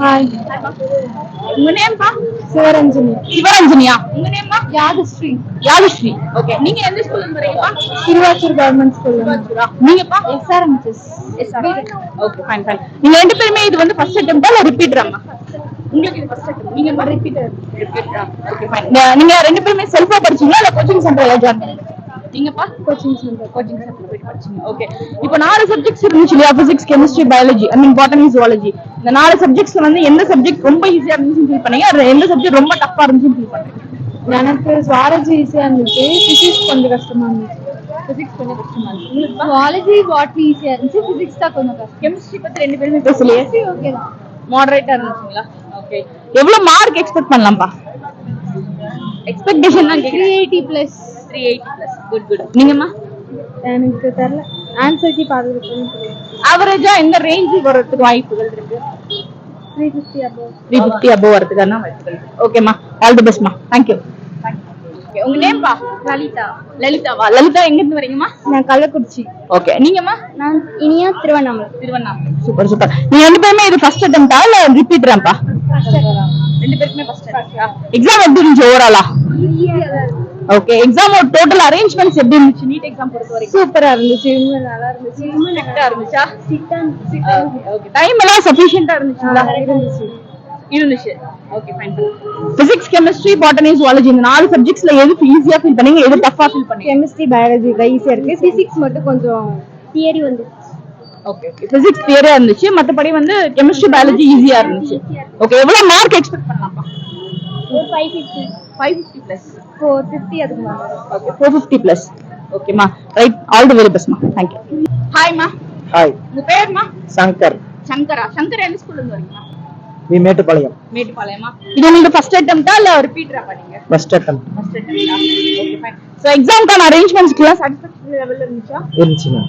Hi. உங்க name பா? சிவரஞ்சனி. சிவரஞ்சனியா? உங்க நேம் பா? யாதஸ்ரீ. யாதஸ்ரீ. ஓகே. நீங்க எந்த ஸ்கூல்ல இருந்து வரீங்க பா? திருவாச்சூர் கவர்மெண்ட் ஸ்கூல்ல. நீங்க பா? SRMHS. Okay fine fine. நீங்க ரெண்டு பேருமே இது வந்து ஃபர்ஸ்ட் அட்டெம்ப்டா இல்ல ரிப்பீட்டராமா? உங்களுக்கு இது ஃபர்ஸ்ட் அட்டெம்ப்ட். நீங்க பா ரிப்பீட்டர். Okay fine. நீங்க ரெண்டு பேருமே செல்ஃபா படிச்சீங்களா இல்ல கோச்சிங் சென்டர்ல ஜாயின் பண்ணீங்களா? நீங்க பா கோச்சிங் சென்டர் போய் படிச்சீங்க. ஓகே. இப்போ நாலு சப்ஜெக்ட்ஸ் இருந்துச்சு இல்லையா? Physics, chemistry, biology, botany, zoology. இந்த நாலு சப்ஜெக்ட்ஸ்ல வந்து எந்த சப்ஜெக்ட் ரொம்ப ஈஸியா இருந்துச்சுன்னு ஃபீல் பண்ணீங்க? எந்த சப்ஜெக்ட் ரொம்ப டஃப்பா இருந்துச்சுன்னு ஃபீல் பண்ணீங்க? எனக்கு ஜுவாலஜி ஈஸியா இருந்துச்சு. பிசிக்ஸ் கொஞ்சம் கஷ்டமா இருந்துச்சு. பிசிக்ஸ் கொஞ்சம் கஷ்டமா இருந்துச்சு. உங்களுக்கு ஜுவாலஜி பாட்னி ஈஸியா இருந்துச்சு. பிசிக்ஸ் தான் கொஞ்சம் கஷ்டம். கெமிஸ்ட்ரி பத்தி ரெண்டு பேருமே பேசலையே? ஓகே தான். மாடரேட்டா இருந்துச்சுங்களா? ஓகே. எவ்வளவு மார்க் எக்ஸ்பெக்ட் பண்ணலாம்ப்பா? எக்ஸ்பெக்டேஷன் தான் 380 பிளஸ். 380 பிளஸ். Good good. நீங்கம்மா? எனக்கு தெரியல. ஆன்சர் கீ பாத்துட்டு அவரேஜா எந்த ரேஞ்ச் வரதுக்கு வாய்ப்புகள் இருக்கு? 350 above. 350 above வரதுக்கான வாய்ப்புகள். ஓகேமா. ஆல் தி பெஸ்ட்மா. Thank you. ஓகே. உங்க நேம் பா? லலிதா. லலிதாவா? லலிதா எங்க இருந்து வரீங்கம்மா? நான் கள்ளக்குறிச்சி. ஓகே. நீங்கம்மா? நான் இனியா திருவண்ணாமலை. திருவண்ணாமலை. Super super. நீங்க ரெண்டு பேருமே இது ஃபர்ஸ்ட் அட்டெம்ப்டா இல்ல ரிப்பீட்டராப்பா? ரெண்டு பேருக்குமே ஃபர்ஸ்ட் அட்டெம்ப்டா. எக்ஸாம் எப்படி இருந்துச்சு ஓவராலா? ஓகே. எக்ஸாம் டோட்டல் அரேஞ்ச்மெண்ட்ஸ் எப்படி இருந்துச்சு? நீட் எக்ஸாம் பொறுத்த வரைக்கும் சூப்பரா இருந்துச்சு. இன்னும் நல்லா இருந்துச்சு. ஸ்ட்ரிக்ட்டா இருந்துச்சா? சிட்டா ஓகே. டைம் எல்லாம் சஃபிஷியன்ட்டா இருந்துச்சுங்களா? இருந்துச்சு. Okay fine. Physics, chemistry, botany, zoology இந்த நாலு சப்ஜெக்ட்ஸ்ல எது ஈஸியா ஃபீல் பண்ணீங்க? எது டஃப்பா ஃபீல் பண்ணீங்க? கெமிஸ்ட்ரி, பயாலஜி ஈஸியா இருக்கு. பிசிக்ஸ் மட்டும் கொஞ்சம் தியரி வந்து. Okay okay. பிசிக்ஸ் தியரியா இருந்துச்சு. மத்தபடி வந்து கெமிஸ்ட்ரி, பயாலஜி ஈஸியா இருந்துச்சு. ஓகே. எவ்வளவு மார்க் எக்ஸ்பெக்ட் பண்ணலாம்ப்பா? 550. 550 பிளஸ். 450 அதுக்கு மேல. ஓகே. 450 பிளஸ். ஓகேமா. ரைட். ஆல் தி வெரி பெஸ்ட்மா. Thank you. ஹாய்மா. ஹாய். உங்க பேர்மா? சங்கர். சங்கரா. சங்கர் எந்த ஸ்கூல்ல இருந்து வரீங்க? மேட்டுப்பாளையம். மேட்டுப்பாளையமா? இது நீங்க ஃபர்ஸ்ட் அட்டெம்ப்டா இல்ல ரிப்பீட்டரா பண்ணீங்க? First attempt. ஃபர்ஸ்ட் அட்டெம்ப்டா? Okay fine. சோ எக்ஸாம்க்கான அரேஞ்ச்மெண்ட்ஸ்க்குலாம் சாட்டிஸ்ஃபேக்டரி லெவல்ல இருந்துச்சா? இருந்துச்சுங்க.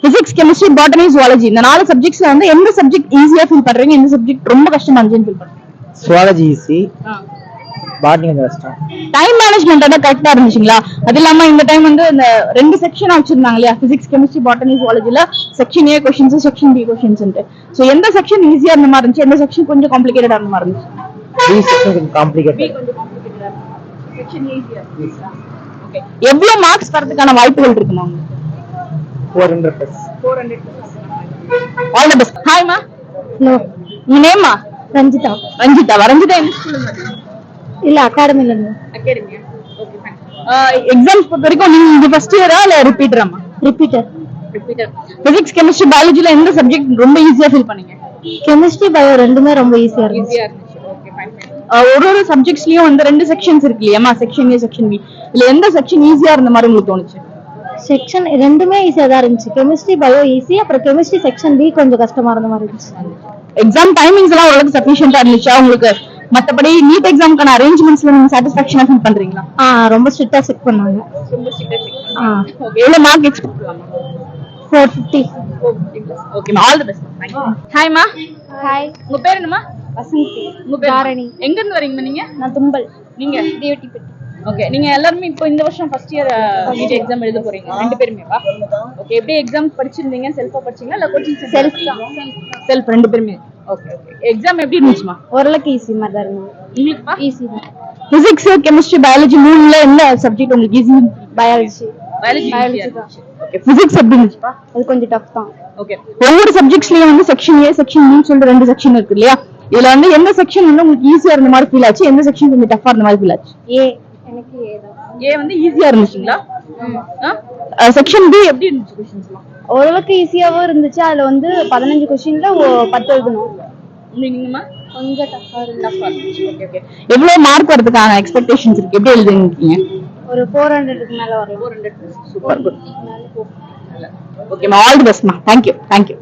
பிசிக்ஸ், கெமிஸ்ட்ரி, பாட்டனி, ஜூவாலஜி இந்த நாலு சப்ஜெக்ட்ஸ்ல வந்து எந்த சப்ஜெக்ட் ஈஸியா ஃபீல் பண்றீங்க? எந்த சப்ஜெக்ட் ரொம்ப கஷ்டமா இருந்துச்சுன்னு ஃபீல் பண்றீங்க? Zoology easy. பாட்னி கொஞ்சம் கஷ்டம். டைம் மேனேஜ்மென்ட் கரெக்டா இருந்துச்சுங்களா? அது இல்லாம இந்த டைம் வந்து இந்த ரெண்டு செக்ஷனா வச்சிருந்தாங்க இல்லையா? பிசிக்ஸ், கெமிஸ்ட்ரி, பாட்டனி, ஜூவாலஜில section A questions, section B questions. So எந்த செக்ஷன் ஈஸியா இருந்த மாதிரி இருந்துச்சு? எந்த செக்ஷன் கொஞ்சம் காம்ப்ளிகேட்டடா இருந்த மாதிரி இருந்துச்சு? பி செக்ஷன் கொஞ்சம் காம்ப்ளிகேட்டட். பி கொஞ்சம் காம்ப்ளிகேட்டடா இருந்துச்சு. செக்ஷன் ஈஸியா இருந்துச்சு. ஓகே. எவ்வளவு மார்க்ஸ் வரதுக்கான வாய்ப்புகள் இருக்குமா உங்களுக்கு? 400 plus. 400 plus. All the best. Hi மா. நோ. உங்க நேம் மா? ரஞ்சிதா. ரஞ்சிதா. ரஞ்சிதா எந்த ஸ்கூல்ல இருந்து? இல்ல அகாடமில இருந்து. அகாடமியா? Okay fine. எக்ஸாம்ஸ் பொறுத்த வரைக்கும் நீங்க இது ஃபர்ஸ்ட் இயரா இல்ல ரிப்பீட்டராமா? ரிப்பீட்டர். ரிப்பீட்டர். பிசிக்ஸ், கெமிஸ்ட்ரி, பயாலஜில எந்த சப்ஜெக்ட் ரொம்ப ஈஸியா ஃபீல் பண்ணீங்க? கெமிஸ்ட்ரி, பயோ ரெண்டுமே ரொம்ப ஈஸியா இருந்துச்சு. ஈஸியா இருந்துச்சு. Okay fine fine. ஒரு சப்ஜெக்ட்ஸ்லயும் வந்து ரெண்டு செக்ஷன்ஸ் இருக்கு இல்லையாமா? Section A, section B. இல்ல எந்த செக்ஷன் ஈஸியா இருந்த மாதிரி உங்களுக்கு தோணுச்சு? செக்ஷன் ரெண்டுமே ஈஸியா தான் இருந்துச்சு. Chemistry, bio easy. அப்புறம் கெமிஸ்ட்ரி செக்ஷன் பி கொஞ்சம் கஷ்டமா இருந்த மாதிரி இருந்துச்சு. எக்ஸாம் டைமிங்ஸ் எல்லாம் ஓரளவுக்கு சஃபிஷியன்ட்டா இருந்துச்சா உங்களுக்கு? மத்தபடி நீட் எக்ஸாம்க்கான அரேஞ்ச்மெண்ட்ஸ்ல நீங்க சாட்டிஸ்ஃபேக்ஷனா ஃபீல் பண்றீங்களா? ரொம்ப ஸ்ட்ரிக்ட்டா செக் பண்ணாங்க. ரொம்ப ஸ்ட்ரிக்ட்டா செக் பண்ணாங்க. ஓகே. எவ்வளவு மார்க் எக்ஸ்பெக்ட் பண்ணலாமா? 450. 450 பிளஸ். ஓகேமா. All the best. Thank you. Hi மா. ஹாய். உங்க பேர் என்னமா? வசந்தி. உங்க பேர் தாரணி. எங்க இருந்து வரீங்க நீங்க? நான் தும்பல். நீங்க? தேவட்டிப்பட்டி. ஓகே. நீங்க எல்லாரும் இப்போ இந்த வருஷம் ஃபர்ஸ்ட் இயர் நீட் எக்ஸாம் எழுத போறீங்க ரெண்டு பேருமேவா? ஓகே. எப்படி எக்ஸாம் படிச்சிருந்தீங்க? செல்ஃபா படிச்சீங்களா இல்ல கோச்சிங் சென்டர்? செல்ஃப் தான். செல்ஃப் ரெண்டு பேருமே. Okay okay. எக்ஸாம் எப்படி இருந்துச்சுமா? ஓரளவுக்கு ஈஸி மாதிரி தான் இருந்தது. உங்களுக்கு ஈஸி தான். பிசிக்ஸ், கெமிஸ்ட்ரி, பயாலஜி மூணுல எந்த சப்ஜெக்ட் உங்களுக்கு ஈஸி? பயாலஜி. பயாலஜி தான். ஓகே. பிசிக்ஸ் எப்படி இருந்துச்சுப்பா? அது கொஞ்சம் டஃப் தான். ஓகே. ஒவ்வொரு சப்ஜெக்ட்ஸ்லயும் வந்து செக்ஷன் ஏ, செக்ஷன் பி சொல்லிட்டு ரெண்டு செக்ஷன் இருக்கு இல்லையா? இதுல வந்து எந்த செக்ஷன் வந்து உங்களுக்கு ஈஸியா இருந்த மாதிரி ஃபீல் ஆச்சு? எந்த செக்ஷன் கொஞ்சம் டஃப்பா இருந்த மாதிரி ஃபீல் ஆச்சு? ஏ. எனக்கு ஏ தான். ஏ வந்து ஈஸியா இருந்துச்சுங்களா? செக்ஷன் பி எப்படி இருந்துச்சு क्वेश्चंसலாம்? ஓரளவுக்கு ஈஸியாவும் இருந்துச்சு. அதுல வந்து 15 क्वेश्चनல 10 எழுதணும். நீங்கமா கொஞ்சம் டஃப்பா இருந்துச்சு. Okay okay. எவ்வளவு மார்க் வரதுக்கான எக்ஸ்பெக்டேஷன்ஸ் இருக்கு? எப்படி எழுதிருக்கீங்க? ஒரு 400க்கு மேல வரும். 400 சூப்பர் குட். ஓகேமா. ஆல் தி பெஸ்ட் மா. Thank you. Thank you.